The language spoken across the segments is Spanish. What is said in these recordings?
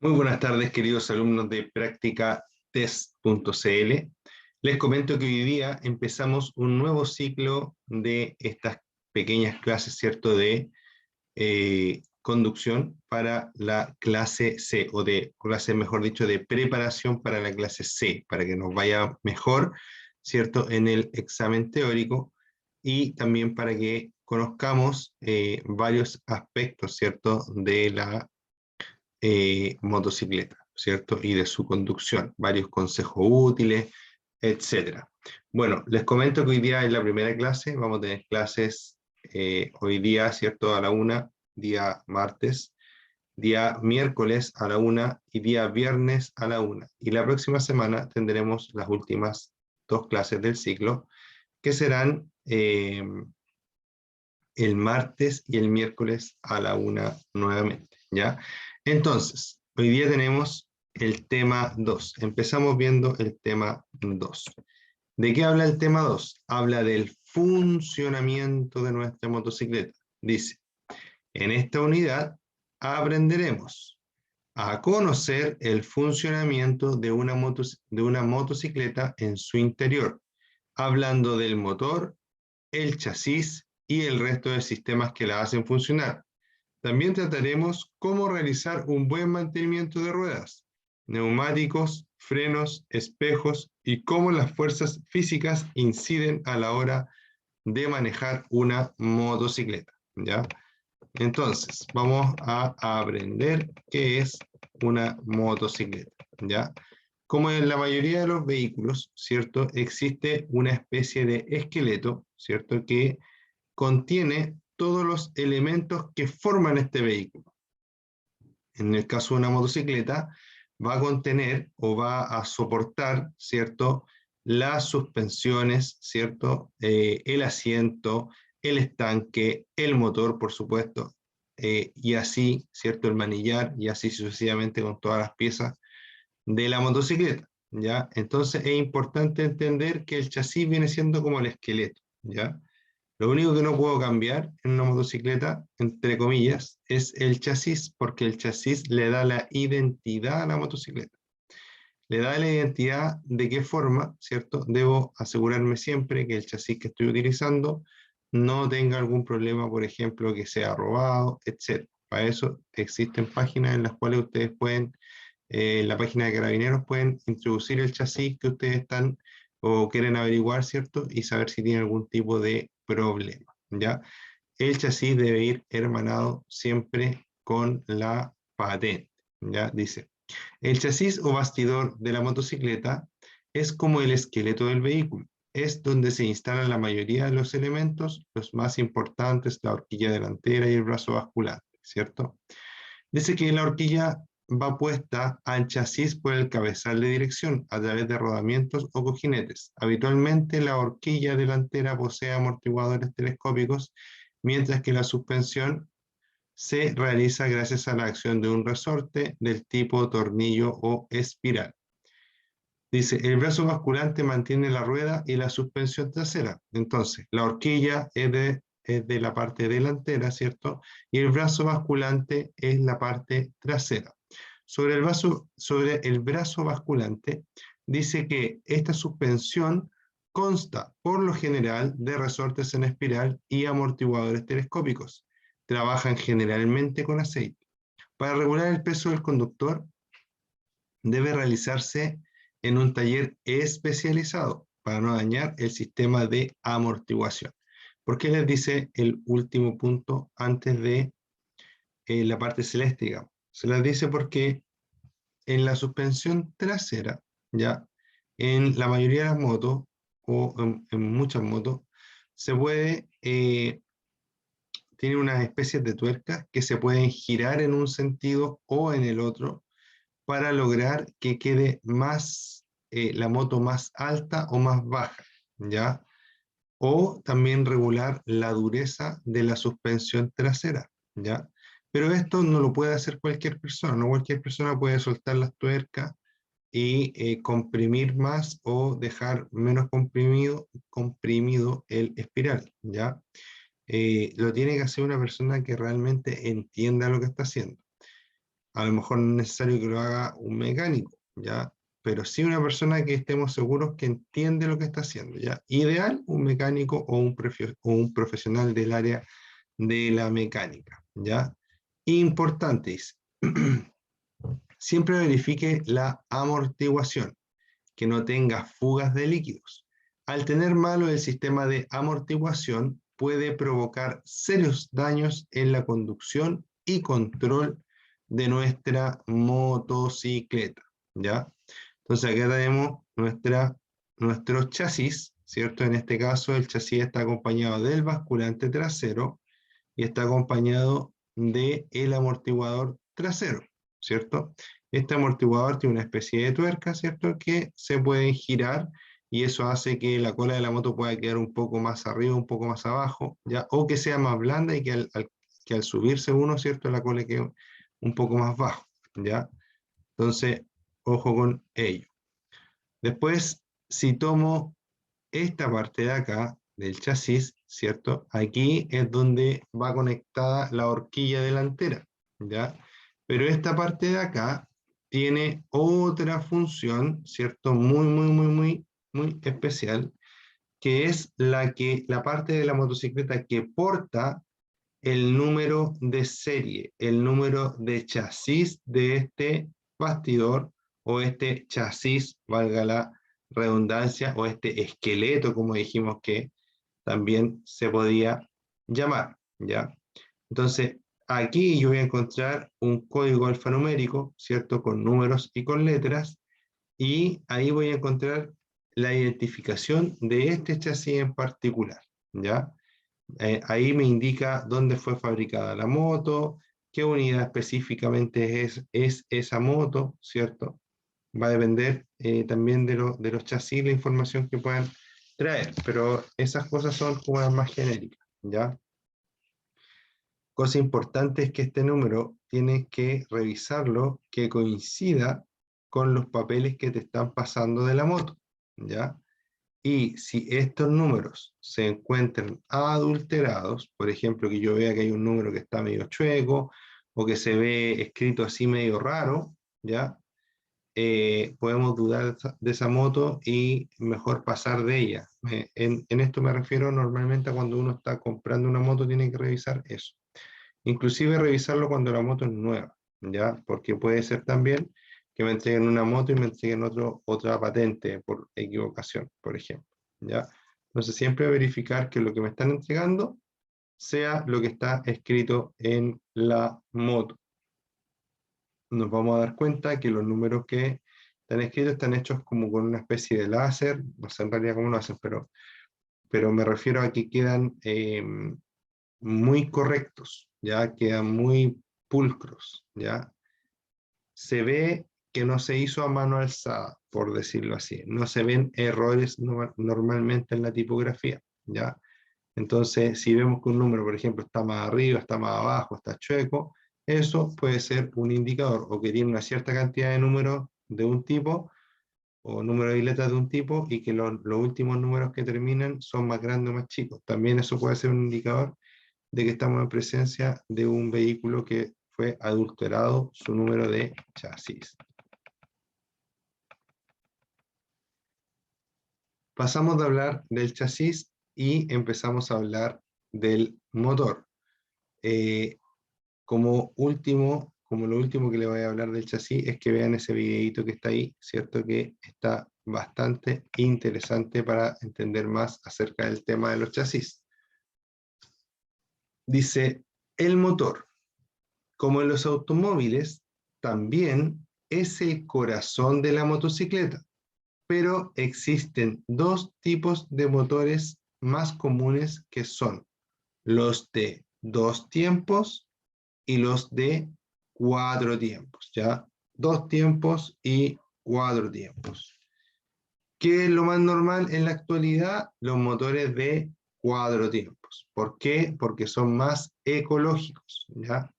Muy buenas tardes, queridos alumnos de Practicatest.cl. Les comento que hoy día empezamos un nuevo ciclo de estas pequeñas clases, ¿cierto?, de conducción para la clase C, o de clase, mejor dicho, de preparación para la clase C, para que nos vaya mejor, ¿cierto?, en el examen teórico, y también para que conozcamos varios aspectos, ¿cierto?, de la motocicleta, ¿cierto? Y de su conducción, varios consejos útiles, etcétera. Bueno, les comento que hoy día es la primera clase, vamos a tener clases hoy día, ¿cierto?, a la 1, día martes, día miércoles a la 1 y día viernes a la 1. Y la próxima semana tendremos las últimas 2 clases del ciclo, que serán el martes y el miércoles a la 1 nuevamente, ¿ya? Entonces, hoy día tenemos el tema 2. Empezamos viendo el tema 2. ¿De qué habla el tema 2? Habla del funcionamiento de nuestra motocicleta. Dice, en esta unidad aprenderemos a conocer el funcionamiento de una motocicleta en su interior, hablando del motor, el chasis y el resto de sistemas que la hacen funcionar. También trataremos cómo realizar un buen mantenimiento de ruedas, neumáticos, frenos, espejos y cómo las fuerzas físicas inciden a la hora de manejar una motocicleta, ¿ya? Entonces, vamos a aprender qué es una motocicleta, ¿ya? Como en la mayoría de los vehículos, ¿cierto?, existe una especie de esqueleto, ¿cierto?, que contiene todos los elementos que forman este vehículo. En el caso de una motocicleta, va a contener o va a soportar, ¿cierto?, las suspensiones, ¿cierto?, el asiento, el estanque, el motor, por supuesto, y así, ¿cierto?, el manillar, y así sucesivamente con todas las piezas de la motocicleta, ¿ya? Entonces es importante entender que el chasis viene siendo como el esqueleto, ¿ya? Lo único que no puedo cambiar en una motocicleta, entre comillas, es el chasis, porque el chasis le da la identidad a la motocicleta. Le da la identidad de qué forma, ¿cierto? Debo asegurarme siempre que el chasis que estoy utilizando no tenga algún problema, por ejemplo, que sea robado, etc. Para eso existen páginas en las cuales ustedes pueden, en la página de Carabineros, pueden introducir el chasis que ustedes están o quieren averiguar, ¿cierto? Y saber si tiene algún tipo de problema, ¿ya? El chasis debe ir hermanado siempre con la patente, ¿ya? Dice, el chasis o bastidor de la motocicleta es como el esqueleto del vehículo. Es donde se instalan la mayoría de los elementos, los más importantes, la horquilla delantera y el brazo basculante, ¿cierto? Dice que la horquilla va puesta al chasis por el cabezal de dirección a través de rodamientos o cojinetes. Habitualmente la horquilla delantera posee amortiguadores telescópicos, mientras que la suspensión se realiza gracias a la acción de un resorte del tipo tornillo o espiral. Dice, el brazo basculante mantiene la rueda y la suspensión trasera. Entonces, la horquilla es de la parte delantera, ¿cierto? Y el brazo basculante es la parte trasera. Sobre el brazo basculante, dice que esta suspensión consta, por lo general, de resortes en espiral y amortiguadores telescópicos. Trabajan generalmente con aceite. Para regular el peso del conductor, debe realizarse en un taller especializado para no dañar el sistema de amortiguación. ¿Por qué les dice el último punto antes de la parte celeste, digamos? Se les dice porque en la suspensión trasera, ya en la mayoría de las motos, o en muchas motos, se puede, tiene unas especies de tuercas que se pueden girar en un sentido o en el otro, para lograr que quede más, la moto más alta o más baja, ¿ya? O también regular la dureza de la suspensión trasera, ¿ya? Pero esto no lo puede hacer cualquier persona, no cualquier persona puede soltar las tuercas y comprimir más o dejar menos comprimido el espiral, ¿ya? Lo tiene que hacer una persona que realmente entienda lo que está haciendo. a lo mejor no es necesario que lo haga un mecánico, ¿ya? Pero sí una persona que estemos seguros que entiende lo que está haciendo, ¿ya? Ideal, un mecánico o un profesional del área de la mecánica, ¿ya? Importantes. Siempre verifique la amortiguación, que no tenga fugas de líquidos. Al tener malo el sistema de amortiguación, puede provocar serios daños en la conducción y control de nuestra motocicleta, ¿ya? Entonces acá tenemos nuestro chasis, ¿cierto? En este caso el chasis está acompañado del basculante trasero y está acompañado del amortiguador trasero, ¿cierto? Este amortiguador tiene una especie de tuerca, ¿cierto? Que se pueden girar y eso hace que la cola de la moto pueda quedar un poco más arriba, un poco más abajo, ¿ya? O que sea más blanda y que al subirse uno, ¿cierto? La cola quede un poco más bajo, ¿ya? Entonces, ojo con ello. Después, si tomo esta parte de acá, del chasis, ¿cierto? Aquí es donde va conectada la horquilla delantera, ¿ya? Pero esta parte de acá tiene otra función, ¿cierto? Muy especial, que es la parte de la motocicleta que porta el número de serie, el número de chasis de este bastidor o este chasis, valga la redundancia, o este esqueleto, como dijimos que también se podía llamar, ¿ya? Entonces, aquí yo voy a encontrar un código alfanumérico, ¿cierto? Con números y con letras, y ahí voy a encontrar la identificación de este chasis en particular, ¿ya? Ahí me indica dónde fue fabricada la moto, qué unidad específicamente es esa moto, ¿cierto? Va a depender también de los chasis, la información que puedan traer, pero esas cosas son como las más genéricas, ¿ya? Cosa importante es que este número tienes que revisarlo que coincida con los papeles que te están pasando de la moto, ¿ya? Y si estos números se encuentran adulterados, por ejemplo, que yo vea que hay un número que está medio chueco o que se ve escrito así medio raro, ¿ya? Podemos dudar de esa moto y mejor pasar de ella. En esto me refiero normalmente a cuando uno está comprando una moto, tiene que revisar eso. Inclusive revisarlo cuando la moto es nueva, ¿ya? Porque puede ser también que me entreguen una moto y me entreguen otra patente por equivocación, por ejemplo, ¿ya? Entonces siempre verificar que lo que me están entregando sea lo que está escrito en la moto. Nos vamos a dar cuenta que los números que están escritos están hechos como con una especie de láser, no sé en realidad cómo lo hacen, pero me refiero a que quedan muy correctos, ya quedan muy pulcros, ya se ve que no se hizo a mano alzada, por decirlo así, no se ven errores normalmente en la tipografía, ya. Entonces, si vemos que un número, por ejemplo, está más arriba, está más abajo, está chueco, eso puede ser un indicador o que tiene una cierta cantidad de números de un tipo o números de letras de un tipo y que los últimos números que terminan son más grandes o más chicos. También eso puede ser un indicador de que estamos en presencia de un vehículo que fue adulterado su número de chasis. Pasamos de hablar del chasis y empezamos a hablar del motor. Como lo último que le voy a hablar del chasis es que vean ese videito que está ahí, ¿cierto? Que está bastante interesante para entender más acerca del tema de los chasis. Dice, el motor, como en los automóviles, también es el corazón de la motocicleta, pero existen dos tipos de motores más comunes que son los de 2 tiempos y los de 4 tiempos, ¿ya? 2 tiempos y 4 tiempos. ¿Qué es lo más normal en la actualidad? Los motores de 4 tiempos. ¿Por qué? Porque son más ecológicos, ¿ya?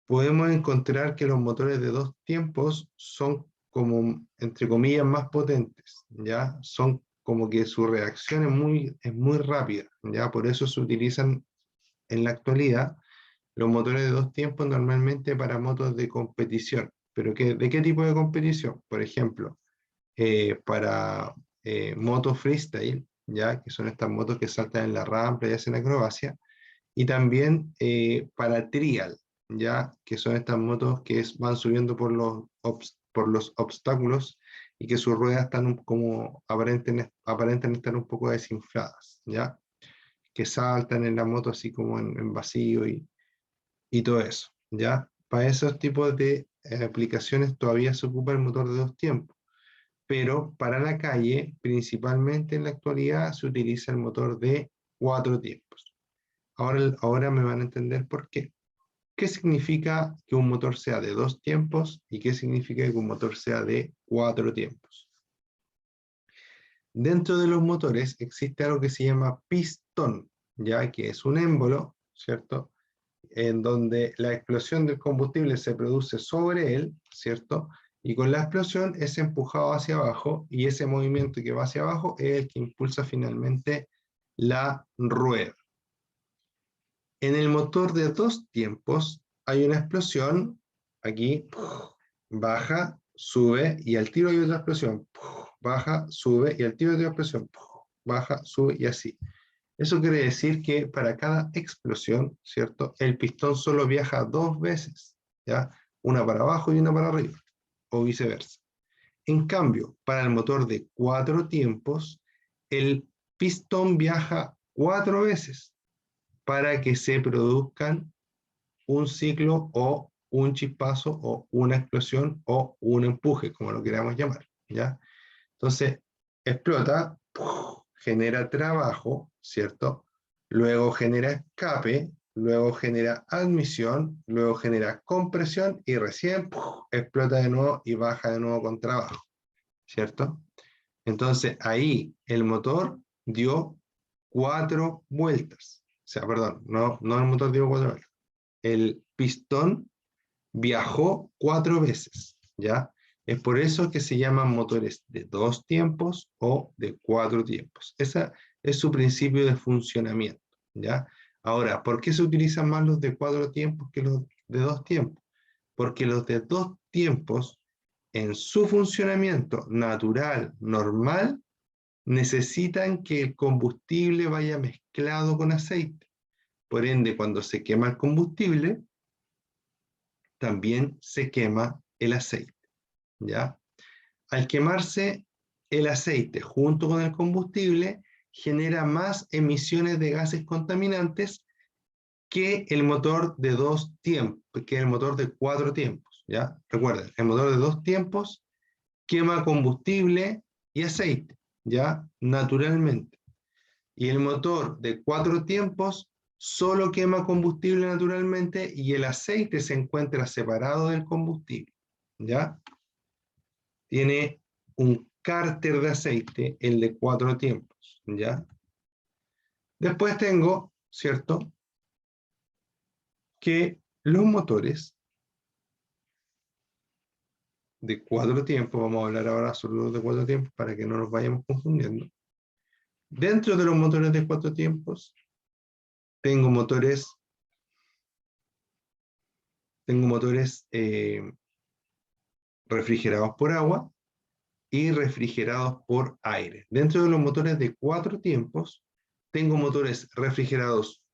Podemos encontrar que los motores de 2 tiempos son como, entre comillas, más potentes, ¿ya? Son como que su reacción es muy rápida, ¿ya? Por eso se utilizan en la actualidad los motores de 2 tiempos normalmente para motos de competición. ¿Pero de qué tipo de competición? Por ejemplo, para motos freestyle, ¿ya? Que son estas motos que saltan en la rampa y hacen acrobacia, y también para trial, ¿ya? Que son estas motos que van subiendo por los obstáculos y que sus ruedas están como aparenten estar un poco desinfladas, ¿ya? Que saltan en la moto así como en vacío y todo eso, ¿ya? Para esos tipos de aplicaciones todavía se ocupa el motor de 2 tiempos, pero para la calle, principalmente en la actualidad, se utiliza el motor de 4 tiempos. Ahora me van a entender por qué. ¿Qué significa que un motor sea de 2 tiempos y qué significa que un motor sea de 4 tiempos? Dentro de los motores existe algo que se llama pistón, ya que es un émbolo, ¿cierto? En donde la explosión del combustible se produce sobre él, ¿cierto? Y con la explosión es empujado hacia abajo y ese movimiento que va hacia abajo es el que impulsa finalmente la rueda. En el motor de 2 tiempos hay una explosión, aquí, baja, sube y al tiro hay otra explosión, baja, sube y al tiro hay otra explosión, baja, sube y así. Eso quiere decir que para cada explosión, ¿cierto? El pistón solo viaja 2 veces, ¿ya? Una para abajo y una para arriba, o viceversa. En cambio, para el motor de 4 tiempos, el pistón viaja 4 veces para que se produzcan un ciclo o un chispazo o una explosión o un empuje, como lo queramos llamar, ¿ya? Entonces, explota, genera trabajo, ¿cierto? Luego genera escape, luego genera admisión, luego genera compresión y recién explota de nuevo y baja de nuevo con trabajo, ¿cierto? Entonces ahí el motor dio 4 vueltas. O sea, perdón, no el motor dio 4 vueltas. El pistón viajó 4 veces, ¿ya? Es por eso que se llaman motores de 2 tiempos o de 4 tiempos. Ese es su principio de funcionamiento, ¿ya? Ahora, ¿por qué se utilizan más los de 4 tiempos que los de 2 tiempos? Porque los de 2 tiempos, en su funcionamiento natural, normal, necesitan que el combustible vaya mezclado con aceite. Por ende, cuando se quema el combustible, también se quema el aceite, ¿ya? Al quemarse el aceite junto con el combustible, genera más emisiones de gases contaminantes que el motor de 2 tiempos, que el motor de 4 tiempos, ¿ya? Recuerden, el motor de 2 tiempos quema combustible y aceite, ¿ya? Naturalmente. Y el motor de 4 tiempos solo quema combustible naturalmente y el aceite se encuentra separado del combustible, ¿ya? Tiene un cárter de aceite, el de 4 tiempos, ¿ya? Después tengo, ¿cierto?, que los motores de 4 tiempos, vamos a hablar ahora solo de 4 tiempos para que no nos vayamos confundiendo. Dentro de los motores de 4 tiempos, tengo motores refrigerados por agua y refrigerados por aire. Dentro de los motores de 4 tiempos, tengo motores refrigerados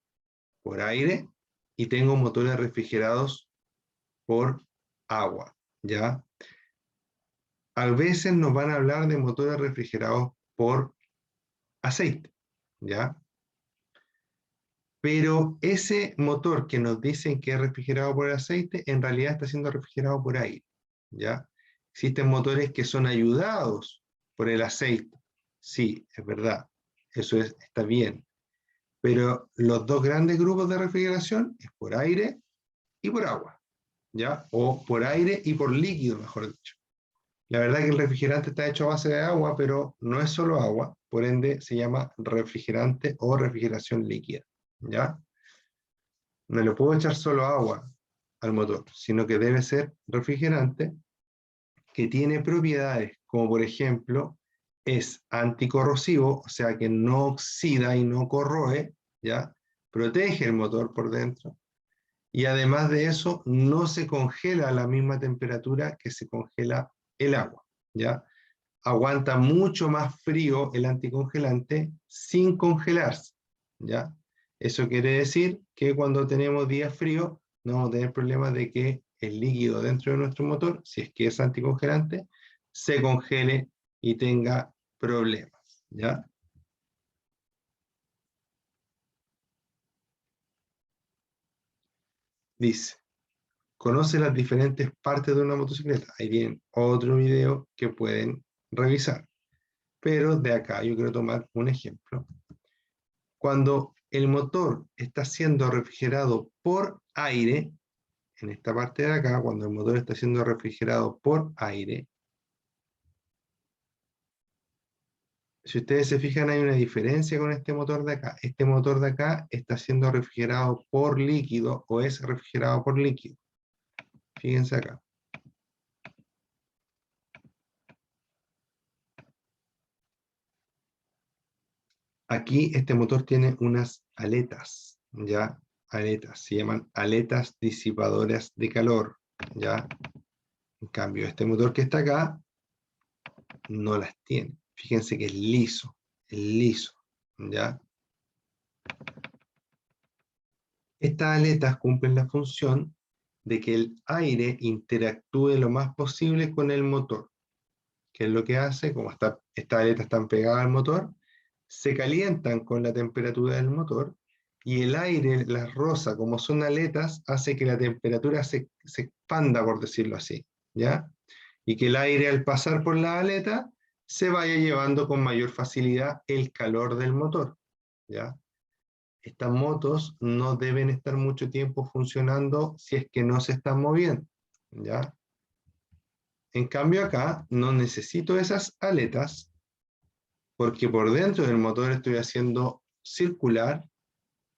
por aire y tengo motores refrigerados por agua, ¿ya? A veces nos van a hablar de motores refrigerados por aceite, ¿ya? Pero ese motor que nos dicen que es refrigerado por aceite, en realidad está siendo refrigerado por aire, ¿ya? Existen motores que son ayudados por el aceite. Sí, es verdad, está bien. Pero los dos grandes grupos de refrigeración es por aire y por agua, ¿ya? O por aire y por líquido, mejor dicho. La verdad que el refrigerante está hecho a base de agua, pero no es solo agua, por ende se llama refrigerante o refrigeración líquida, ¿ya? No le puedo echar solo agua al motor, sino que debe ser refrigerante que tiene propiedades, como por ejemplo, es anticorrosivo, o sea que no oxida y no corroe, ¿ya? Protege el motor por dentro, y además de eso no se congela a la misma temperatura que se congela el agua, ¿ya? Aguanta mucho más frío el anticongelante sin congelarse, ¿ya? Eso quiere decir que cuando tenemos días fríos no vamos a tener problemas de que el líquido dentro de nuestro motor, si es que es anticongelante, se congele y tenga problemas, ¿ya? Dice, conoce las diferentes partes de una motocicleta. Ahí viene otro video que pueden revisar. Pero de acá yo quiero tomar un ejemplo. Cuando el motor está siendo refrigerado por aire, en esta parte de acá, cuando el motor está siendo refrigerado por aire, si ustedes se fijan hay una diferencia con este motor de acá. Este motor de acá está siendo refrigerado por líquido o es refrigerado por líquido. Fíjense acá. Aquí este motor tiene unas aletas, ¿ya? Aletas, se llaman aletas disipadoras de calor, ¿ya? En cambio, este motor que está acá no las tiene. Fíjense que es liso, ¿ya? Estas aletas cumplen la función de que el aire interactúe lo más posible con el motor. ¿Qué es lo que hace? Como estas aletas están pegadas al motor, se calientan con la temperatura del motor y el aire las roza, como son aletas, hace que la temperatura se expanda, por decirlo así, ¿ya? Y que el aire al pasar por la aleta se vaya llevando con mayor facilidad el calor del motor, ¿ya? Estas motos no deben estar mucho tiempo funcionando si es que no se están moviendo, ¿ya? En cambio acá no necesito esas aletas porque por dentro del motor estoy haciendo circular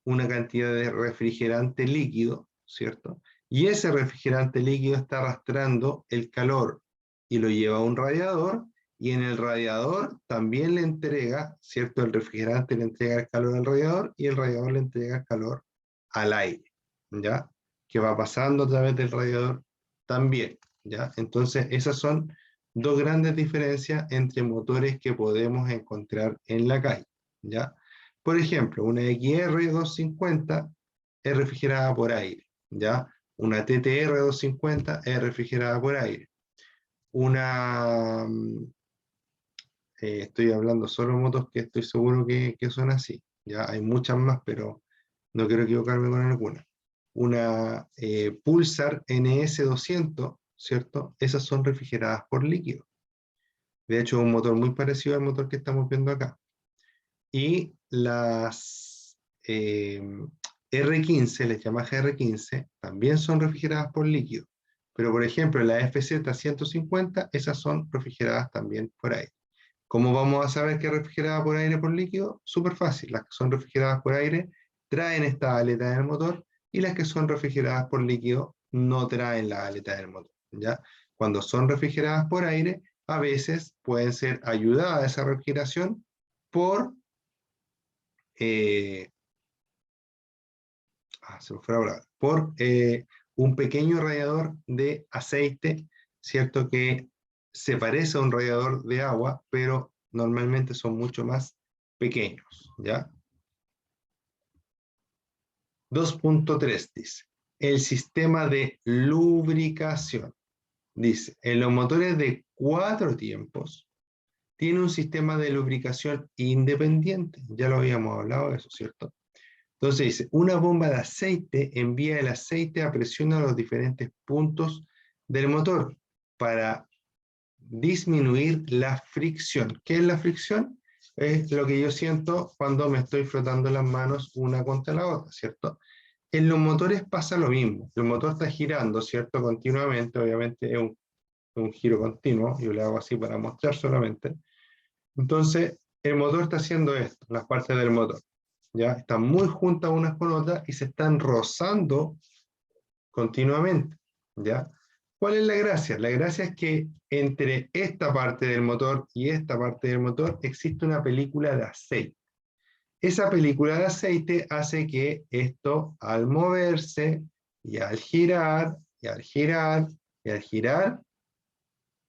una cantidad de refrigerante líquido, ¿cierto? Y ese refrigerante líquido está arrastrando el calor y lo lleva a un radiador, y en el radiador también le entrega, ¿cierto? El refrigerante le entrega el calor al radiador y el radiador le entrega el calor al aire, ¿ya? Que va pasando a través del radiador también, ¿ya? Entonces, esas son dos grandes diferencias entre motores que podemos encontrar en la calle, ¿ya? Por ejemplo, una XR250 es refrigerada por aire, ¿ya? Una TTR250 es refrigerada por aire. Una, estoy hablando solo de motos que estoy seguro que son así, ¿ya? Hay muchas más, pero no quiero equivocarme con alguna. Una Pulsar NS200, ¿cierto? Esas son refrigeradas por líquido. De hecho, es un motor muy parecido al motor que estamos viendo acá. Y las R15, las Yamaha R15, también son refrigeradas por líquido. Pero, por ejemplo, la FZ150, esas son refrigeradas también por aire. ¿Cómo vamos a saber que es refrigerada por aire por líquido? Súper fácil. Las que son refrigeradas por aire traen esta aleta del motor y las que son refrigeradas por líquido no traen la aleta del motor, ¿ya? Cuando son refrigeradas por aire, a veces pueden ser ayudadas a esa refrigeración por eh, se me fue la palabra, por un pequeño radiador de aceite, ¿cierto? Que se parece a un radiador de agua, pero normalmente son mucho más pequeños, ¿ya? 2.3 dice, el sistema de lubricación. Dice, en los motores de 4 tiempos, tiene un sistema de lubricación independiente. Ya lo habíamos hablado de eso, ¿cierto? Entonces dice, una bomba de aceite envía el aceite a presión a los diferentes puntos del motor para disminuir la fricción. ¿Qué es la fricción? Es lo que yo siento cuando me estoy frotando las manos una contra la otra, ¿cierto? En los motores pasa lo mismo. El motor está girando, ¿cierto? Continuamente, obviamente es un giro continuo. Yo le hago así para mostrar solamente. Entonces, el motor está haciendo esto, las partes del motor. ¿Ya? Están muy juntas unas con otras y se están rozando continuamente, ¿ya? ¿Cuál es la gracia? La gracia es que entre esta parte del motor y esta parte del motor existe una película de aceite. Esa película de aceite hace que esto, al moverse, y al girar, y al girar, y al girar,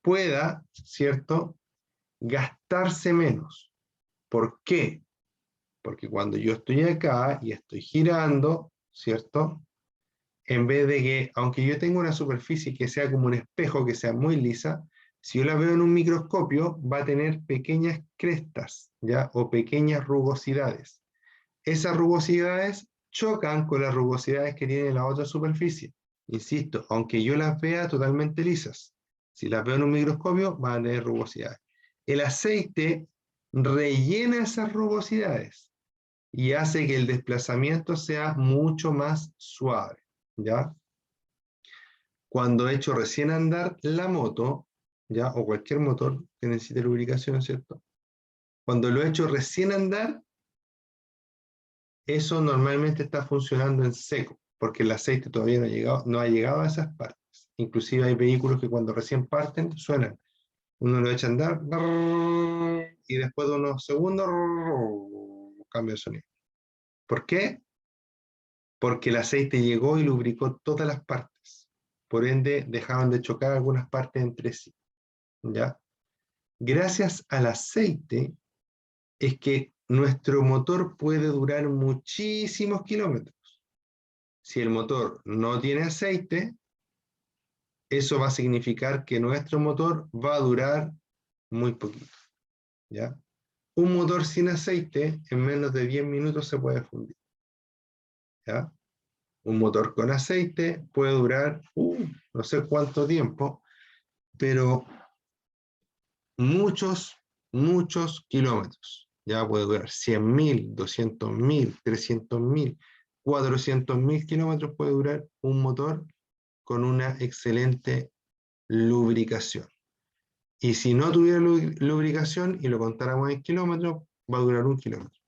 pueda, ¿cierto?, gastarse menos. ¿Por qué? Porque cuando yo estoy acá y estoy girando, ¿cierto?, en vez de que, aunque yo tenga una superficie que sea como un espejo, que sea muy lisa, si yo la veo en un microscopio, va a tener pequeñas crestas, ¿ya? O pequeñas rugosidades. Esas rugosidades chocan con las rugosidades que tiene la otra superficie. Insisto, aunque yo las vea totalmente lisas, si las veo en un microscopio, van a tener rugosidades. El aceite rellena esas rugosidades y hace que el desplazamiento sea mucho más suave, ¿ya? Cuando he hecho recién andar la moto, ¿ya? O cualquier motor que necesite lubricación, ¿cierto? Cuando lo he hecho recién andar, eso normalmente está funcionando en seco, porque el aceite todavía no ha llegado a esas partes. Inclusive hay vehículos que cuando recién parten, suenan. Uno lo echa a andar, y después de unos segundos, cambia el sonido. ¿Por qué? Porque el aceite llegó y lubricó todas las partes. Por ende, dejaron de chocar algunas partes entre sí, ¿ya? Gracias al aceite es que nuestro motor puede durar muchísimos kilómetros. Si el motor no tiene aceite, eso va a significar que nuestro motor va a durar muy poquito, ¿ya? Un motor sin aceite en menos de 10 minutos se puede fundir, ¿ya? Un motor con aceite puede durar no sé cuánto tiempo, pero muchos kilómetros. Ya puede durar 100.000, 200.000, 300.000, 400.000 kilómetros puede durar un motor con una excelente lubricación. Y si no tuviera lubricación y lo contáramos en kilómetros, va a durar 1 kilómetro,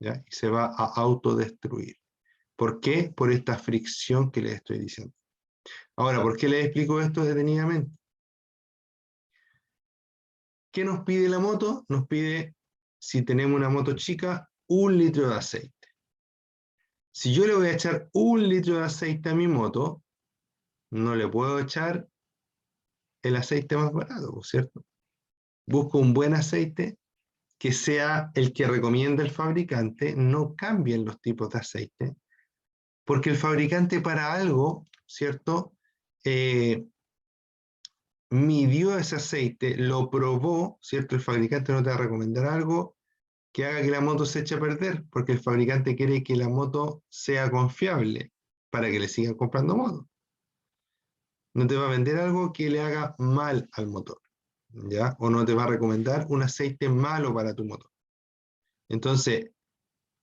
¿ya? Y se va a autodestruir. ¿Por qué? Por esta fricción que les estoy diciendo. Ahora, ¿por qué les explico esto detenidamente? ¿Qué nos pide la moto? Nos pide, si tenemos una moto chica, 1 litro de aceite. Si yo le voy a echar 1 litro de aceite a mi moto, no le puedo echar el aceite más barato, ¿cierto? Busco un buen aceite que sea el que recomienda el fabricante, no cambien los tipos de aceite, porque el fabricante para algo, ¿cierto? Midió ese aceite, lo probó, ¿cierto? El fabricante no te va a recomendar algo que haga que la moto se eche a perder, porque el fabricante quiere que la moto sea confiable para que le sigan comprando motos. No te va a vender algo que le haga mal al motor, ¿ya? O no te va a recomendar un aceite malo para tu motor. Entonces,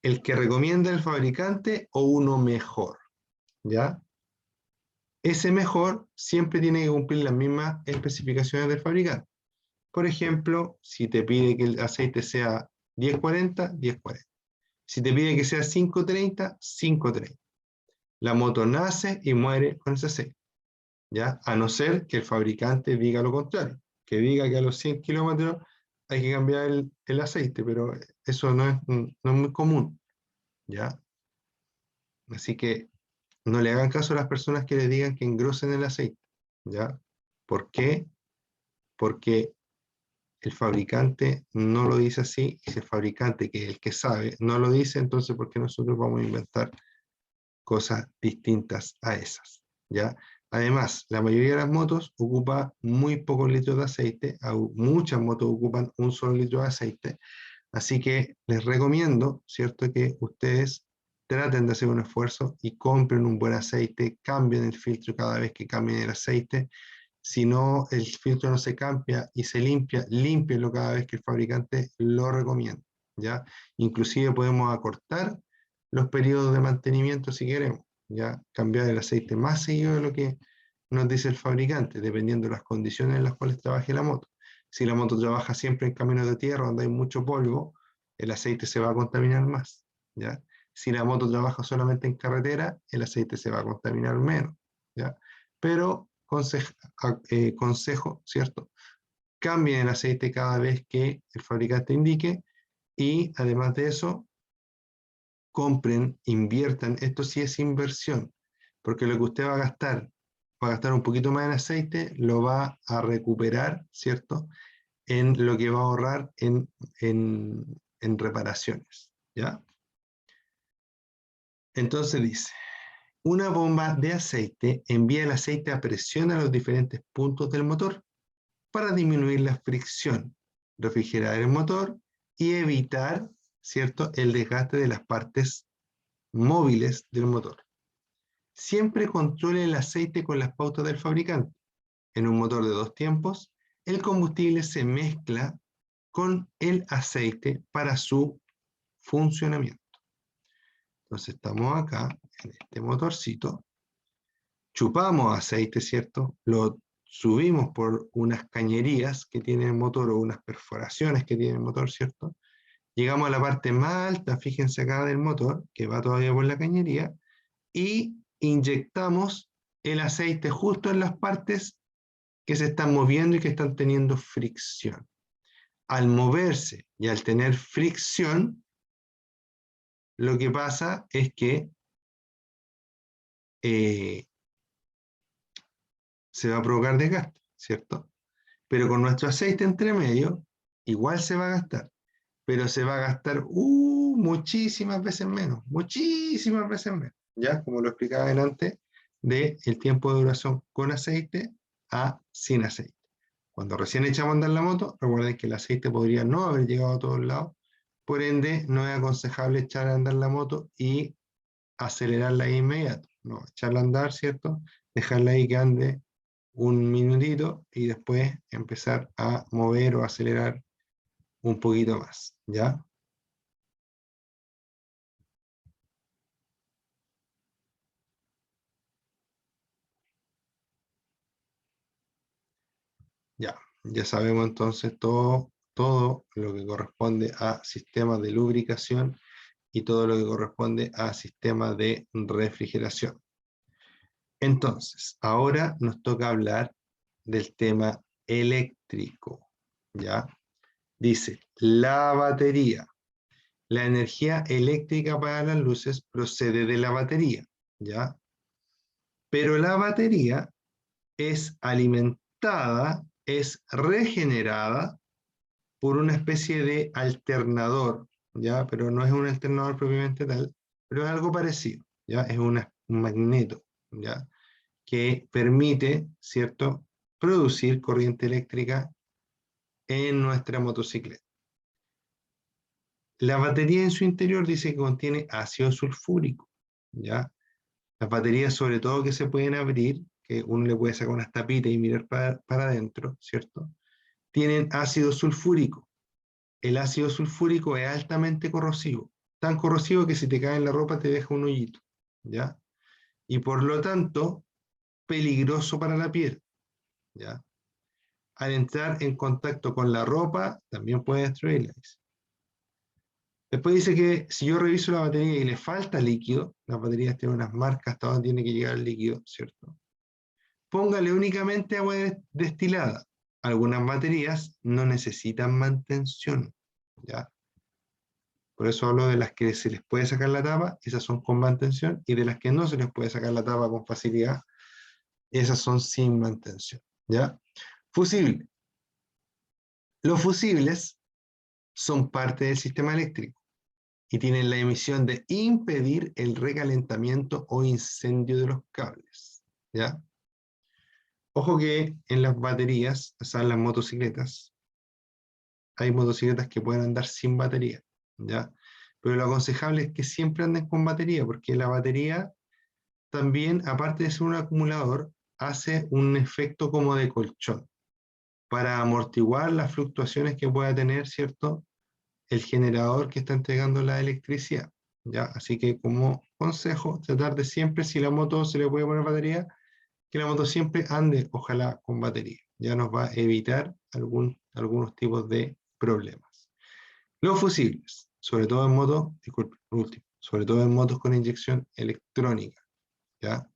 el que recomienda el fabricante o uno mejor, ¿ya? Ese mejor siempre tiene que cumplir las mismas especificaciones del fabricante. Por ejemplo, si te pide que el aceite sea 1040, 1040. Si te pide que sea 530, 530. La moto nace y muere con ese aceite, ¿ya? A no ser que el fabricante diga lo contrario, que diga que a los 100 kilómetros hay que cambiar el aceite, pero eso no es muy común, ¿ya? Así que no le hagan caso a las personas que le digan que engrosen el aceite, ¿ya? ¿Por qué? Porque el fabricante no lo dice así, y si el fabricante, que es el que sabe, no lo dice, entonces ¿por qué nosotros vamos a inventar cosas distintas a esas? ¿Ya? Además, la mayoría de las motos ocupa muy pocos litros de aceite, muchas motos ocupan 1 solo litro de aceite, así que les recomiendo, ¿cierto?, que ustedes traten de hacer un esfuerzo y compren un buen aceite, cambien el filtro cada vez que cambien el aceite. Si no, el filtro no se cambia y se limpia, límpienlo cada vez que el fabricante lo recomienda, ¿ya? Inclusive podemos acortar los periodos de mantenimiento si queremos, ¿ya? Cambiar el aceite más seguido de lo que nos dice el fabricante, dependiendo de las condiciones en las cuales trabaje la moto. Si la moto trabaja siempre en caminos de tierra donde hay mucho polvo, el aceite se va a contaminar más, ¿ya? Si la moto trabaja solamente en carretera, el aceite se va a contaminar menos, ¿ya? Pero consejo, ¿cierto? Cambien el aceite cada vez que el fabricante indique y además de eso, compren, inviertan, esto sí es inversión, porque lo que usted va a gastar un poquito más en aceite, lo va a recuperar, ¿cierto?, en lo que va a ahorrar en reparaciones, ¿ya? Entonces dice, una bomba de aceite envía el aceite a presión a los diferentes puntos del motor para disminuir la fricción, refrigerar el motor y evitar, ¿cierto?, el desgaste de las partes móviles del motor. Siempre controle el aceite con las pautas del fabricante. En un motor de 2 tiempos, el combustible se mezcla con el aceite para su funcionamiento. Entonces estamos acá, en este motorcito, chupamos aceite, ¿cierto? Lo subimos por unas cañerías que tiene el motor o unas perforaciones que tiene el motor, ¿cierto? Llegamos a la parte más alta, fíjense acá del motor, que va todavía por la cañería, y inyectamos el aceite justo en las partes que se están moviendo y que están teniendo fricción. Al moverse y al tener fricción, lo que pasa es que se va a provocar desgaste, ¿cierto? Pero con nuestro aceite entre medio, igual se va a gastar, pero se va a gastar muchísimas veces menos, ¿ya? Como lo explicaba delante, del tiempo de duración con aceite a sin aceite. Cuando recién echamos a andar la moto, recuerden que el aceite podría no haber llegado a todos lados, por ende no es aconsejable echar a andar la moto y acelerarla de inmediato, no, echarla a andar, ¿cierto? Dejarla ahí que ande un minutito y después empezar a mover o acelerar un poquito más, ¿ya? Ya sabemos entonces todo lo que corresponde a sistemas de lubricación y todo lo que corresponde a sistemas de refrigeración. Entonces, ahora nos toca hablar del tema eléctrico, ¿ya? Dice, la batería. La energía eléctrica para las luces procede de la batería, ¿ya? Pero la batería es alimentada, es regenerada por una especie de alternador, ¿ya? Pero no es un alternador propiamente tal, pero es algo parecido, ¿ya? Es un magneto, ¿ya? Que permite, ¿cierto?, producir corriente eléctrica en nuestra motocicleta. La batería en su interior dice que contiene ácido sulfúrico, ¿ya? Las baterías, sobre todo, que se pueden abrir, que uno le puede sacar unas tapitas y mirar para adentro, ¿cierto? Tienen ácido sulfúrico. El ácido sulfúrico es altamente corrosivo, tan corrosivo que si te cae en la ropa te deja un hoyito, ¿ya? Y por lo tanto, peligroso para la piel, ¿ya? Al entrar en contacto con la ropa, también puede destruirla. Después dice que si yo reviso la batería y le falta líquido, las baterías tienen unas marcas hasta donde tiene que llegar el líquido, ¿cierto? Póngale únicamente agua destilada. Algunas baterías no necesitan mantención, ¿ya? Por eso hablo de las que se les puede sacar la tapa, esas son con mantención, y de las que no se les puede sacar la tapa con facilidad, esas son sin mantención, ¿ya? Fusible. Los fusibles son parte del sistema eléctrico y tienen la emisión de impedir el recalentamiento o incendio de los cables, ¿ya? Ojo que en las baterías, o sea, en las motocicletas, hay motocicletas que pueden andar sin batería, ¿ya? Pero lo aconsejable es que siempre anden con batería, porque la batería también, aparte de ser un acumulador, hace un efecto como de colchón, para amortiguar las fluctuaciones que pueda tener, ¿cierto?, el generador que está entregando la electricidad, ¿ya? Así que como consejo, tratar de siempre, si la moto se le puede poner batería, que la moto siempre ande, ojalá, con batería. Ya nos va a evitar algunos tipos de problemas. Los fusibles, sobre todo en motos, disculpe, último, sobre todo en motos con inyección electrónica, ¿ya?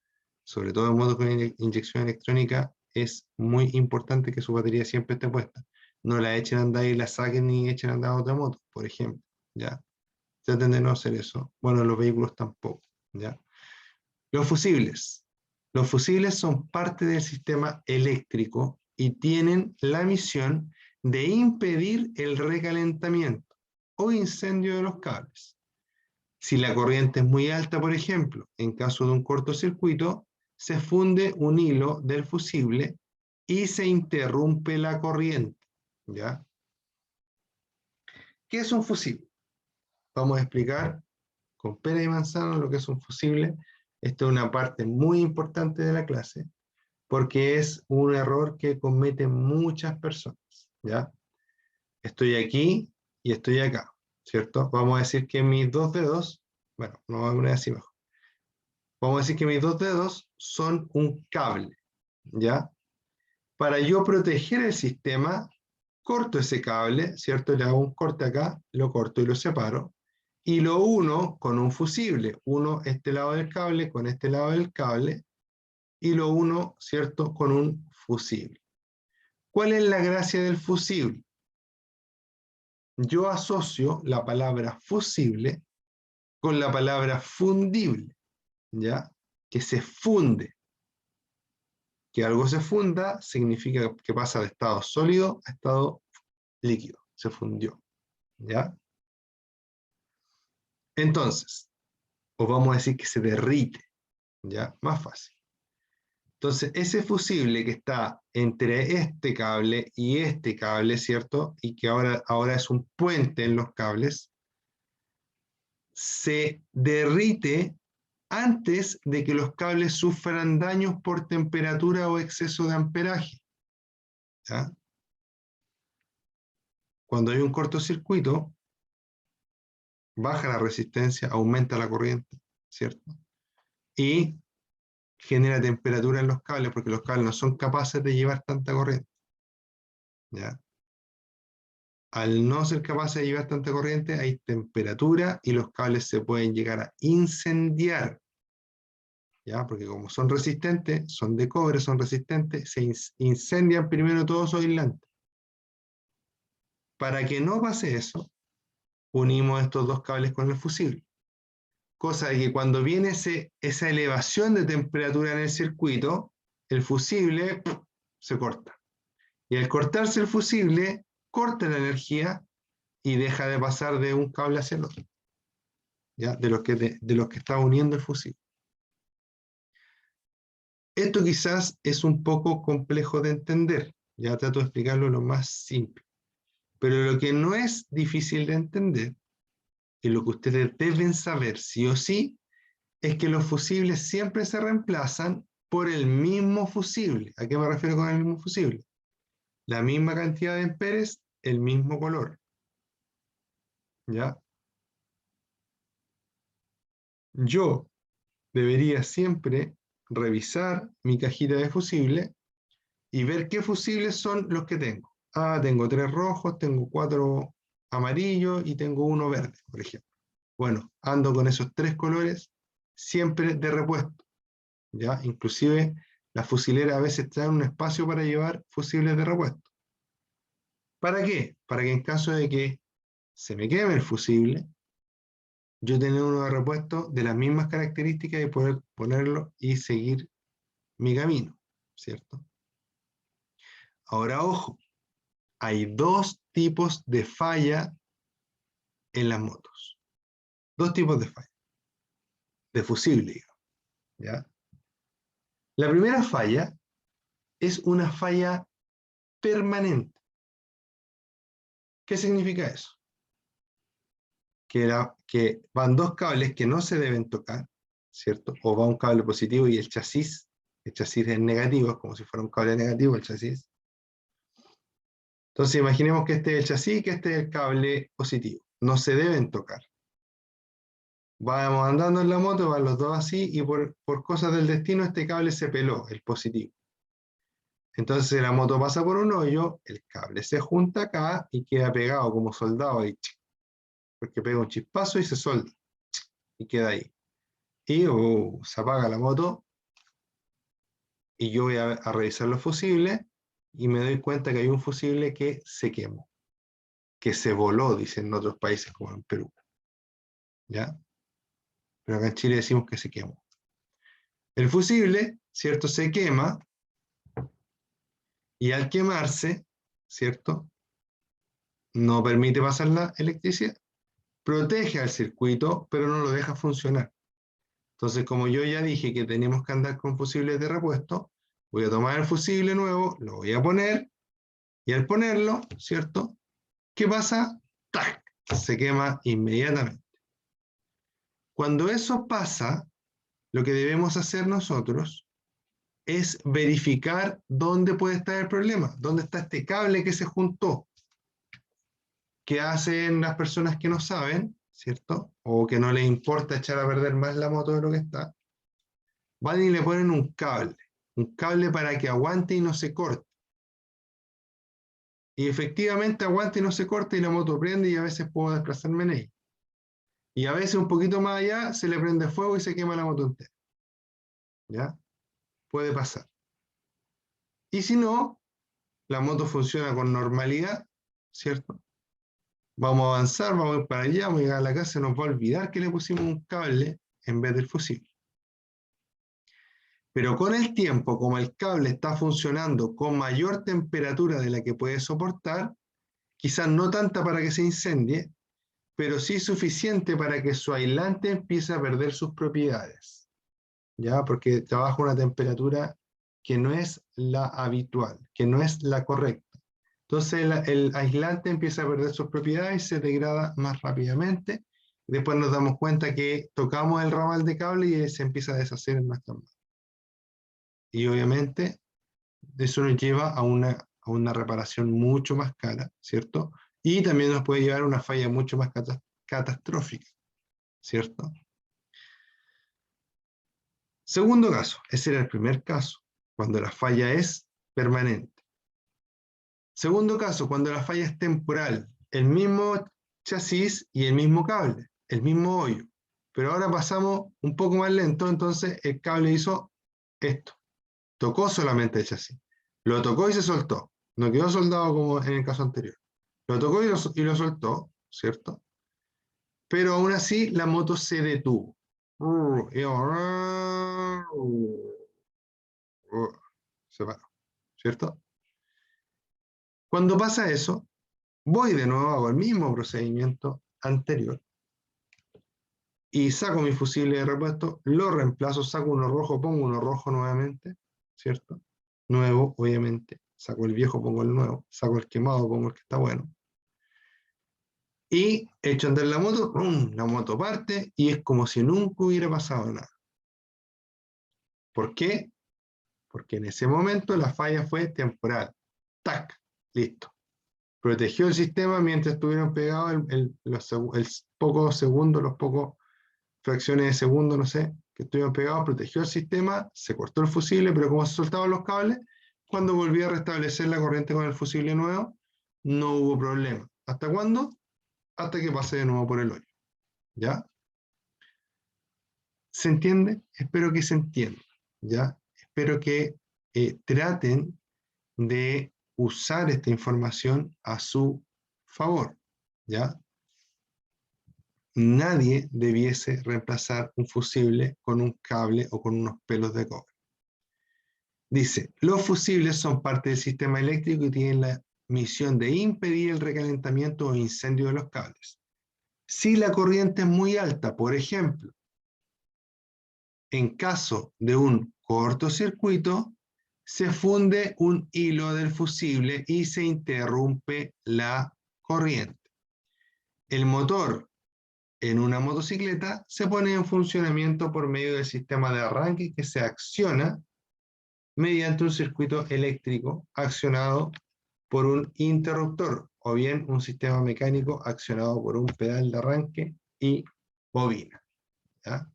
Sobre todo en motos con inyección electrónica, es muy importante que su batería siempre esté puesta. No la echen a andar y la saquen ni echen a andar a otra moto, por ejemplo, ¿ya? Traten de no hacer eso. Bueno, los vehículos tampoco, ¿ya? Los fusibles Los fusibles son parte del sistema eléctrico y tienen la misión de impedir el recalentamiento o incendio de los cables. Si la corriente es muy alta, por ejemplo, en caso de un cortocircuito, se funde un hilo del fusible y se interrumpe la corriente, ¿ya? ¿Qué es un fusible? Vamos a explicar con pera y manzana lo que es un fusible. Esta es una parte muy importante de la clase, porque es un error que cometen muchas personas, ¿ya? Estoy aquí y estoy acá, ¿cierto? Vamos a decir que mis dos dedos, bueno, no vamos a poner así mejor. Vamos a decir que mis dos dedos son un cable, ¿ya? Para yo proteger el sistema, corto ese cable, ¿cierto? Le hago un corte acá, lo corto y lo separo, y lo uno con un fusible. Uno este lado del cable con este lado del cable, y lo uno, ¿cierto?, con un fusible. ¿Cuál es la gracia del fusible? Yo asocio la palabra fusible con la palabra fundible, ¿ya? Que se funde. Que algo se funda significa que pasa de estado sólido a estado líquido, se fundió, ¿ya? Entonces, o vamos a decir que se derrite, ¿ya? Más fácil. Entonces, ese fusible que está entre este cable y este cable, ¿cierto? Y que ahora es un puente en los cables, se derrite antes de que los cables sufran daños por temperatura o exceso de amperaje, ¿ya? Cuando hay un cortocircuito, baja la resistencia, aumenta la corriente, ¿cierto? Y genera temperatura en los cables, porque los cables no son capaces de llevar tanta corriente, ¿ya? Al no ser capaces de llevar tanta corriente, hay temperatura y los cables se pueden llegar a incendiar, ¿ya? Porque como son resistentes, son de cobre, son resistentes, se incendian primero todos sus aislantes. Para que no pase eso, unimos estos dos cables con el fusible. Cosa de que cuando viene esa elevación de temperatura en el circuito, el fusible se corta. Y al cortarse el fusible, corta la energía y deja de pasar de un cable hacia el otro, ¿ya? De los que está uniendo el fusible. Esto quizás es un poco complejo de entender, ya trato de explicarlo lo más simple. Pero lo que no es difícil de entender, y lo que ustedes deben saber sí o sí, es que los fusibles siempre se reemplazan por el mismo fusible. ¿A qué me refiero con el mismo fusible? La misma cantidad de amperes, el mismo color, ¿ya? Yo debería siempre revisar mi cajita de fusible y ver qué fusibles son los que tengo. Ah, tengo 3 rojos, tengo 4 amarillos y tengo 1 verde, por ejemplo. Bueno, ando con esos 3 colores siempre de repuesto, ¿ya? Inclusive las fusileras a veces traen un espacio para llevar fusibles de repuesto. ¿Para qué? Para que en caso de que se me queme el fusible, yo tener uno de repuesto de las mismas características y poder ponerlo y seguir mi camino, ¿cierto? Ahora, ojo, hay 2 tipos de falla en las motos. 2 tipos de falla, de fusible, digamos, ¿ya? La primera falla es una falla permanente. ¿Qué significa eso? Que van 2 cables que no se deben tocar, ¿cierto? O va un cable positivo y el chasis es negativo, es como si fuera un cable negativo el chasis. Entonces imaginemos que este es el chasis y que este es el cable positivo. No se deben tocar. Vamos andando en la moto, van los dos así, y por cosas del destino este cable se peló, el positivo. Entonces la moto pasa por un hoyo, el cable se junta acá y queda pegado como soldado ahí, porque pega un chispazo y se solda, y queda ahí. Y se apaga la moto, y yo voy a revisar los fusibles, y me doy cuenta que hay un fusible que se quemó, que se voló, dicen en otros países como en Perú, ¿ya? Pero acá en Chile decimos que se quemó. El fusible ¿cierto? Se quema, y al quemarse, ¿cierto? No permite pasar la electricidad. Protege al circuito, pero no lo deja funcionar. Entonces, como yo ya dije que tenemos que andar con fusibles de repuesto, voy a tomar el fusible nuevo, lo voy a poner, y al ponerlo, ¿cierto? ¿Qué pasa? ¡Tac! Se quema inmediatamente. Cuando eso pasa, lo que debemos hacer nosotros es verificar dónde puede estar el problema, dónde está este cable que se juntó. ¿Qué hacen las personas que no saben, ¿cierto? O que no les importa echar a perder más la moto de lo que está? Van y le ponen un cable para que aguante y no se corte. Y efectivamente aguante y no se corte y la moto prende y a veces puedo desplazarme en ella. Y a veces un poquito más allá se le prende fuego y se quema la moto entera. ¿Ya? Puede pasar. Y si no, la moto funciona con normalidad, ¿cierto? Vamos a avanzar, vamos a ir para allá, vamos a llegar a la casa, se nos va a olvidar que le pusimos un cable en vez del fusible. Pero con el tiempo, como el cable está funcionando con mayor temperatura de la que puede soportar, quizás no tanta para que se incendie, pero sí suficiente para que su aislante empiece a perder sus propiedades, ¿ya? Porque trabaja a una temperatura que no es la habitual, que no es la correcta. Entonces el aislante empieza a perder sus propiedades y se degrada más rápidamente. Después nos damos cuenta que tocamos el ramal de cable y se empieza a deshacer en nuestras manos. Y obviamente eso nos lleva a una reparación mucho más cara, ¿cierto? Y también nos puede llevar a una falla mucho más catastrófica, ¿cierto? Segundo caso, ese era el primer caso, cuando la falla es permanente. Segundo caso, cuando la falla es temporal, el mismo chasis y el mismo cable, el mismo hoyo. Pero ahora pasamos un poco más lento, entonces el cable hizo esto. Tocó solamente el chasis. Lo tocó y se soltó. No quedó soldado como en el caso anterior. Lo tocó y lo soltó, ¿cierto? Pero aún así la moto se detuvo. Se paró, ¿cierto? Cuando pasa eso, voy de nuevo, hago el mismo procedimiento anterior y saco mi fusible de repuesto, lo reemplazo, saco uno rojo, pongo uno rojo nuevamente, ¿cierto? Nuevo, obviamente. Saco el viejo, pongo el nuevo. Saco el quemado, pongo el que está bueno. Y echo a andar la moto, ¡pum! La moto parte y es como si nunca hubiera pasado nada. ¿Por qué? Porque en ese momento la falla fue temporal. ¡Tac! Listo. Protegió el sistema mientras estuvieron pegados los pocos segundos, los pocos fracciones de segundo, no sé, que estuvieron pegados, protegió el sistema, se cortó el fusible, pero como se soltaban los cables, cuando volví a restablecer la corriente con el fusible nuevo, no hubo problema. ¿Hasta cuándo? Hasta que pase de nuevo por el hoyo. ¿Ya? ¿Se entiende? Espero que se entienda. ¿Ya? Espero que traten de usar esta información a su favor. ¿Ya? Nadie debiese reemplazar un fusible con un cable o con unos pelos de cobre. Dice, los fusibles son parte del sistema eléctrico y tienen la misión de impedir el recalentamiento o incendio de los cables. Si la corriente es muy alta, por ejemplo, en caso de un cortocircuito, se funde un hilo del fusible y se interrumpe la corriente. El motor en una motocicleta se pone en funcionamiento por medio del sistema de arranque que se acciona mediante un circuito eléctrico accionado por un interruptor o bien un sistema mecánico accionado por un pedal de arranque y bobina. ¿Ya?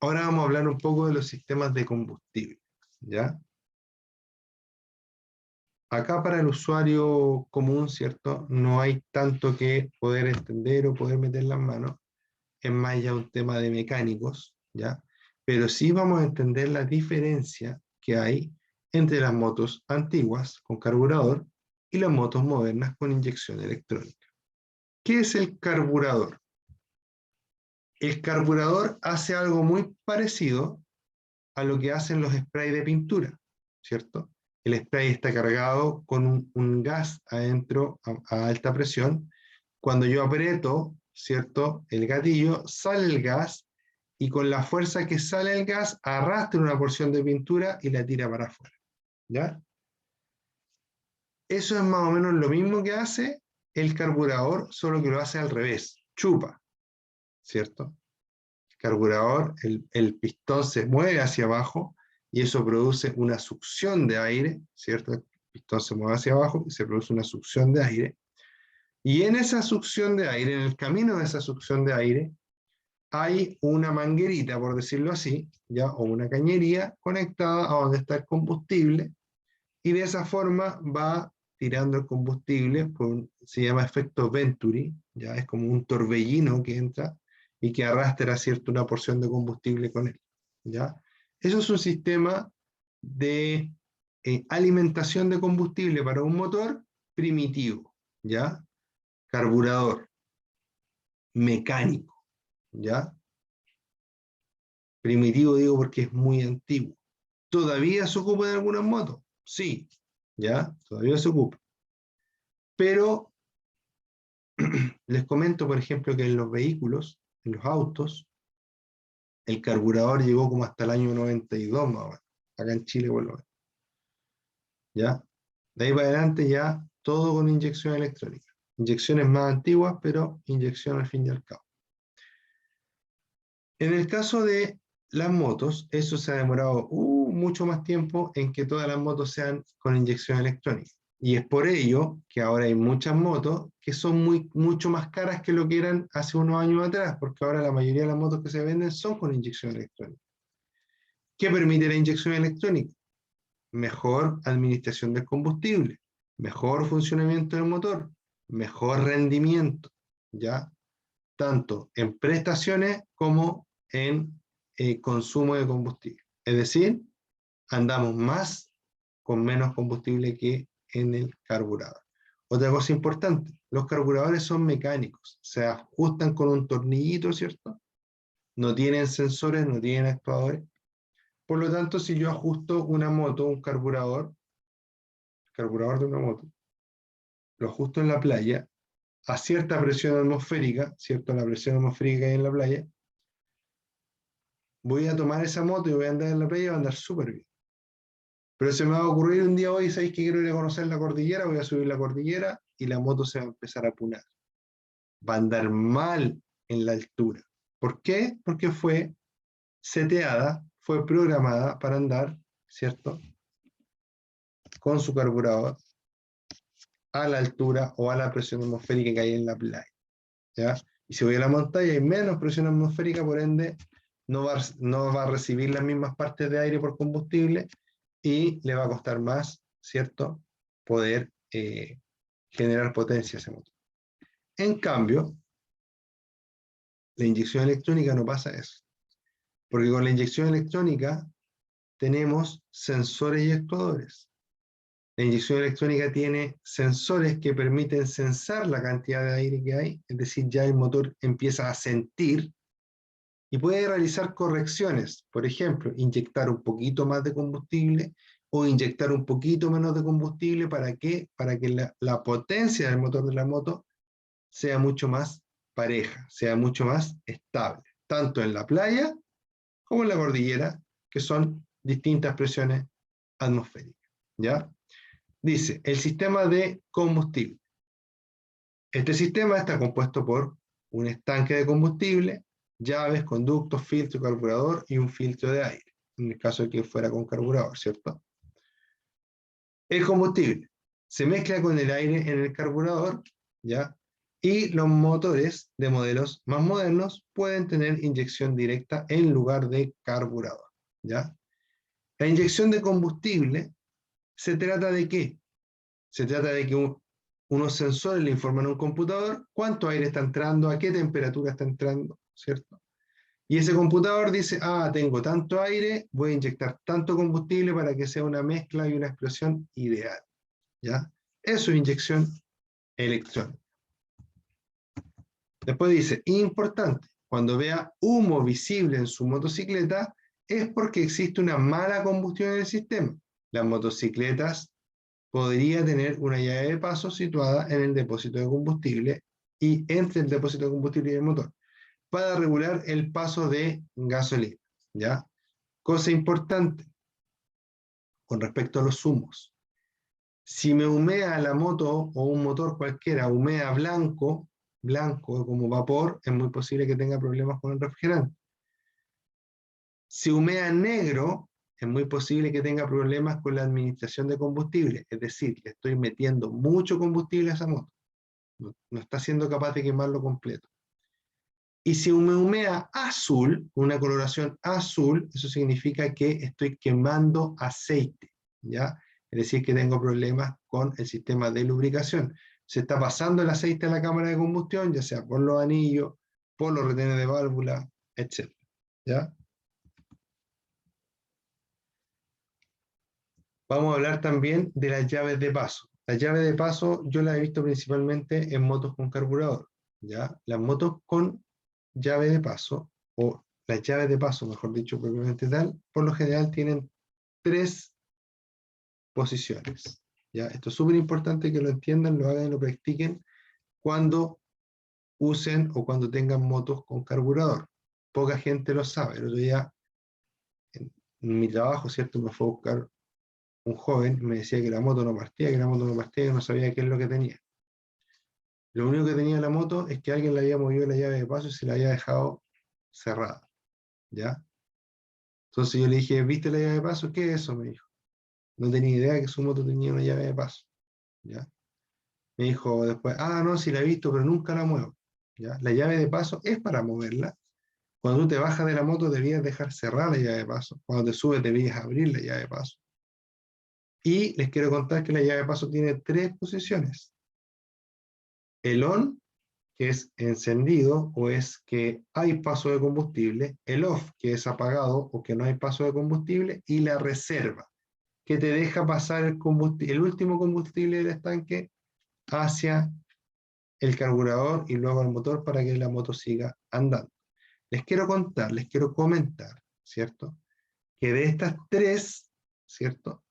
Ahora vamos a hablar un poco de los sistemas de combustible. ¿Ya? Acá para el usuario común, ¿cierto? No hay tanto que poder entender o poder meter las manos. Es más ya un tema de mecánicos, ¿ya? Pero sí vamos a entender la diferencia que hay entre las motos antiguas con carburador y las motos modernas con inyección electrónica. ¿Qué es el carburador? El carburador hace algo muy parecido a lo que hacen los sprays de pintura, ¿cierto? El spray está cargado con un gas adentro a alta presión. Cuando yo aprieto, ¿cierto?, el gatillo, sale el gas y con la fuerza que sale el gas arrastra una porción de pintura y la tira para afuera, ¿ya? Eso es más o menos lo mismo que hace el carburador, solo que lo hace al revés, chupa, ¿cierto? El carburador, el pistón se mueve hacia abajo y eso produce una succión de aire, ¿cierto? El pistón se mueve hacia abajo y se produce una succión de aire. Y en esa succión de aire, en el camino de esa succión de aire, hay una manguerita, por decirlo así, ¿ya? O una cañería conectada a donde está el combustible, y de esa forma va tirando el combustible, se llama efecto Venturi, ¿ya? Es como un torbellino que entra y que arrastra, ¿cierto?, una porción de combustible con él, ¿ya? Eso es un sistema de alimentación de combustible para un motor primitivo, ¿ya? Carburador, mecánico, ¿ya? Primitivo digo porque es muy antiguo. ¿Todavía se ocupa en algunas motos? Sí, ¿ya? Todavía se ocupa. Pero les comento, por ejemplo, que en los vehículos, en los autos, el carburador llegó como hasta el año 92, más o menos. Acá en Chile, por lo menos. ¿Ya? De ahí para adelante ya todo con inyección electrónica. Inyecciones más antiguas, pero inyección al fin y al cabo. En el caso de las motos, eso se ha demorado mucho más tiempo en que todas las motos sean con inyección electrónica. Y es por ello que ahora hay muchas motos que son mucho más caras que lo que eran hace unos años atrás, porque ahora la mayoría de las motos que se venden son con inyección electrónica. ¿Qué permite la inyección electrónica? Mejor administración del combustible, mejor funcionamiento del motor, mejor rendimiento, ¿ya? Tanto en prestaciones como en consumo de combustible. Es decir, andamos más con menos combustible que en el carburador. Otra cosa importante, los carburadores son mecánicos, se ajustan con un tornillito, ¿cierto? No tienen sensores, no tienen actuadores. Por lo tanto, si yo ajusto una moto, un carburador de una moto, lo ajusto en la playa, a cierta presión atmosférica, ¿cierto? La presión atmosférica que hay en la playa, voy a tomar esa moto y voy a andar en la playa y va a andar súper bien. Pero se me va a ocurrir un día hoy, ¿sabéis que quiero ir a conocer la cordillera? Voy a subir la cordillera y la moto se va a empezar a apunar. Va a andar mal en la altura. ¿Por qué? Porque fue seteada, fue programada para andar, ¿cierto?, con su carburador a la altura o a la presión atmosférica que hay en la playa, ¿ya? Y si voy a la montaña hay menos presión atmosférica, por ende no va a recibir las mismas partes de aire por combustible y le va a costar más, ¿cierto?, poder generar potencia a ese motor. En cambio, la inyección electrónica no pasa eso, porque con la inyección electrónica tenemos sensores y actuadores. La inyección electrónica tiene sensores que permiten sensar la cantidad de aire que hay, es decir, ya el motor empieza a sentir y puede realizar correcciones. Por ejemplo, inyectar un poquito más de combustible o inyectar un poquito menos de combustible. ¿Para qué? Para que la potencia del motor de la moto sea mucho más pareja, sea mucho más estable, tanto en la playa como en la cordillera, que son distintas presiones atmosféricas, ¿ya? Dice, el sistema de combustible. Este sistema está compuesto por un estanque de combustible, llaves, conductos, filtro, carburador y un filtro de aire, en el caso de que fuera con carburador, ¿cierto? El combustible se mezcla con el aire en el carburador, ¿ya? Y los motores de modelos más modernos pueden tener inyección directa en lugar de carburador, ¿ya? La inyección de combustible se trata de ¿qué? Se trata de que unos sensores le informan a un computador cuánto aire está entrando, a qué temperatura está entrando, ¿cierto? Y ese computador dice, tengo tanto aire, voy a inyectar tanto combustible para que sea una mezcla y una explosión ideal, ¿ya? Eso es inyección electrónica. Después dice, importante, cuando vea humo visible en su motocicleta, es porque existe una mala combustión en el sistema. Las motocicletas podría tener una llave de paso situada en el depósito de combustible y entre el depósito de combustible y el motor, para regular el paso de gasolina, ¿ya? Cosa importante con respecto a los humos. Si me humea la moto o un motor cualquiera, humea blanco como vapor, es muy posible que tenga problemas con el refrigerante. Si humea negro, es muy posible que tenga problemas con la administración de combustible, es decir, le estoy metiendo mucho combustible a esa moto. No está siendo capaz de quemarlo completo. Y si me humea azul, una coloración azul, eso significa que estoy quemando aceite, ¿ya? Es decir, que tengo problemas con el sistema de lubricación. Se está pasando el aceite a la cámara de combustión, ya sea por los anillos, por los retenes de válvula, etc. ¿Ya? Vamos a hablar también de las llaves de paso. Las llaves de paso yo las he visto principalmente en motos con carburador, ¿ya? Las motos con llave de paso, o las llaves de paso, mejor dicho, propiamente tal, por lo general tienen 3 posiciones, ¿ya? Esto es súper importante que lo entiendan, lo hagan y lo practiquen cuando usen o cuando tengan motos con carburador. Poca gente lo sabe. El otro día, en mi trabajo, ¿cierto? Me fue a buscar un joven, me decía que la moto no partía, que la moto no partía, que no sabía qué es lo que tenía. Lo único que tenía la moto es que alguien le había movido la llave de paso y se la había dejado cerrada, ¿ya? Entonces yo le dije, ¿viste la llave de paso? ¿Qué es eso? Me dijo. No tenía idea que su moto tenía una llave de paso, ¿ya? Me dijo después, no, sí la he visto, pero nunca la muevo, ¿ya? La llave de paso es para moverla. Cuando tú te bajas de la moto debías dejar cerrada la llave de paso. Cuando te subes debías abrir la llave de paso. Y les quiero contar que la llave de paso tiene 3 posiciones. El on, que es encendido o es que hay paso de combustible, el off, que es apagado o que no hay paso de combustible, y la reserva, que te deja pasar el último combustible del estanque hacia el carburador y luego al motor para que la moto siga andando. Les quiero contar, les quiero comentar, ¿cierto? Que de estas 3, ¿cierto?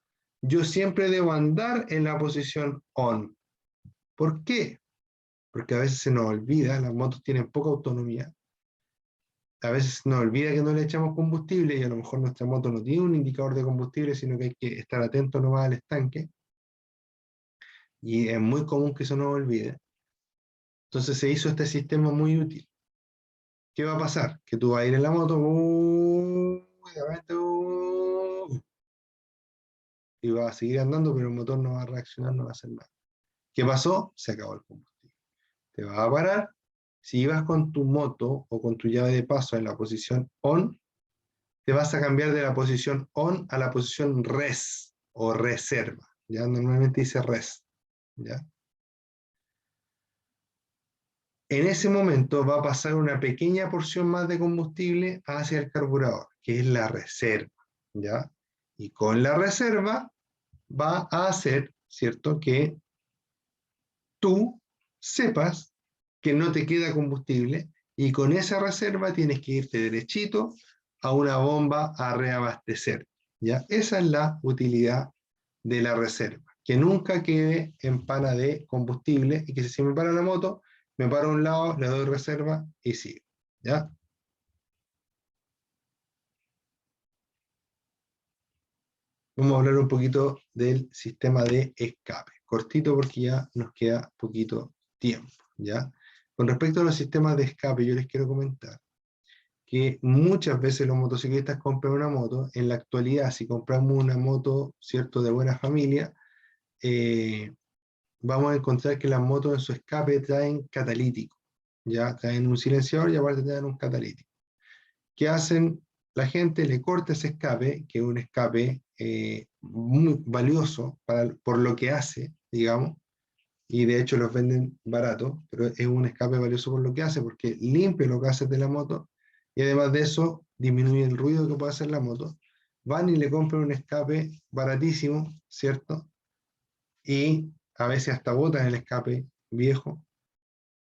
Yo siempre debo andar en la posición on. ¿Por qué? Porque a veces se nos olvida, las motos tienen poca autonomía, a veces se nos olvida que no le echamos combustible y a lo mejor nuestra moto no tiene un indicador de combustible, sino que hay que estar atento nomás al estanque, y es muy común que eso nos olvide. Entonces se hizo este sistema muy útil. ¿Qué va a pasar? Que tú vas a ir en la moto, y vas a seguir andando, pero el motor no va a reaccionar, no va a hacer nada. ¿Qué pasó? Se acabó el combustible. Te vas a parar. Si ibas con tu moto o con tu llave de paso en la posición on, te vas a cambiar de la posición on a la posición res o reserva. ¿Ya? Normalmente dice res. ¿Ya? En ese momento va a pasar una pequeña porción más de combustible hacia el carburador, que es la reserva. ¿Ya? Y con la reserva va a hacer, ¿cierto?, que tú sepas que no te queda combustible y con esa reserva tienes que irte derechito a una bomba a reabastecer. ¿Ya? Esa es la utilidad de la reserva, que nunca quede en pana de combustible y que si me para la moto, me paro a un lado, le doy reserva y sigo. ¿Ya? Vamos a hablar un poquito del sistema de escape. Cortito porque ya nos queda poquito tiempo. ¿Ya? Con respecto a los sistemas de escape, yo les quiero comentar que muchas veces los motociclistas compran una moto. En la actualidad, si compramos una moto, ¿cierto?, de buena familia, vamos a encontrar que las motos en su escape traen catalítico, ya traen un silenciador y aparte traen un catalítico. ¿Qué hacen? La gente le corta ese escape, que es un escape muy valioso por lo que hace, digamos, y de hecho los venden barato, pero es un escape valioso por lo que hace, porque limpia los gases de la moto y además de eso disminuye el ruido que puede hacer la moto. Van y le compran un escape baratísimo, ¿cierto? Y a veces hasta botan el escape viejo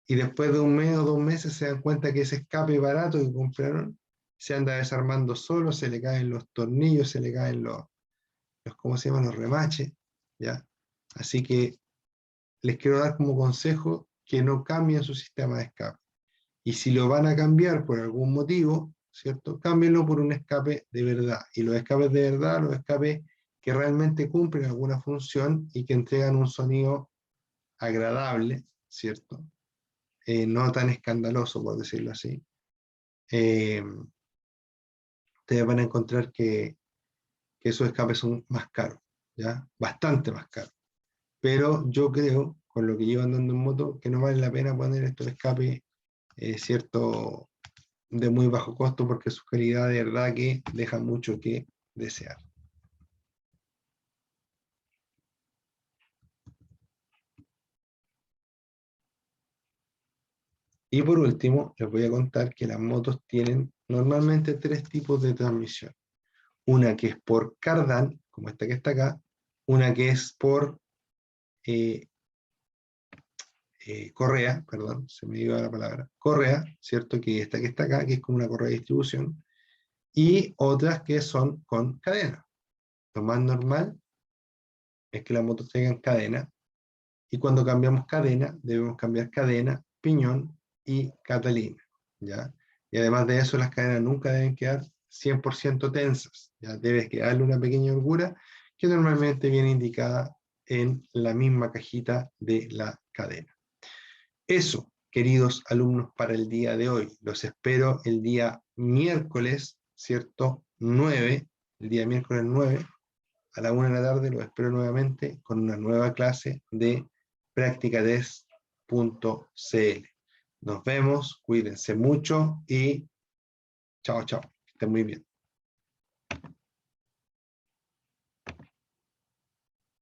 y después de un mes o 2 meses se dan cuenta que ese escape barato que compraron se anda desarmando solo, se le caen los tornillos, se le caen los ¿cómo se llaman? Los remaches, ¿ya? Así que les quiero dar como consejo que no cambien su sistema de escape. Y si lo van a cambiar por algún motivo, ¿cierto? Cámbienlo por un escape de verdad. Y los escapes de verdad, los escapes que realmente cumplen alguna función y que entregan un sonido agradable, ¿cierto? No tan escandaloso, por decirlo así. Ustedes van a encontrar que esos escapes son más caros, ¿ya? Bastante más caros. Pero yo creo, con lo que llevo andando en moto, que no vale la pena poner estos escapes, ¿cierto?, de muy bajo costo, porque su calidad de verdad que deja mucho que desear. Y por último, les voy a contar que las motos tienen normalmente 3 tipos de transmisión. Una que es por cardan, como esta que está acá, una que es por eh, correa, perdón, se me iba la palabra, correa, ¿cierto? Que esta que está acá, que es como una correa de distribución, y otras que son con cadena. Lo más normal es que las motos tengan cadena, y cuando cambiamos cadena, debemos cambiar cadena, piñón y catalina, ¿ya? Y además de eso, las cadenas nunca deben quedar 100% tensas, ¿ya? Debes quedarle una pequeña holgura que normalmente viene indicada en la misma cajita de la cadena. Eso, queridos alumnos, para el día de hoy. Los espero el día miércoles, ¿cierto? 9, el día miércoles 9, a la 1 de la tarde, los espero nuevamente con una nueva clase de practicatest.cl. Nos vemos, cuídense mucho y chao, chao. Que estén muy bien.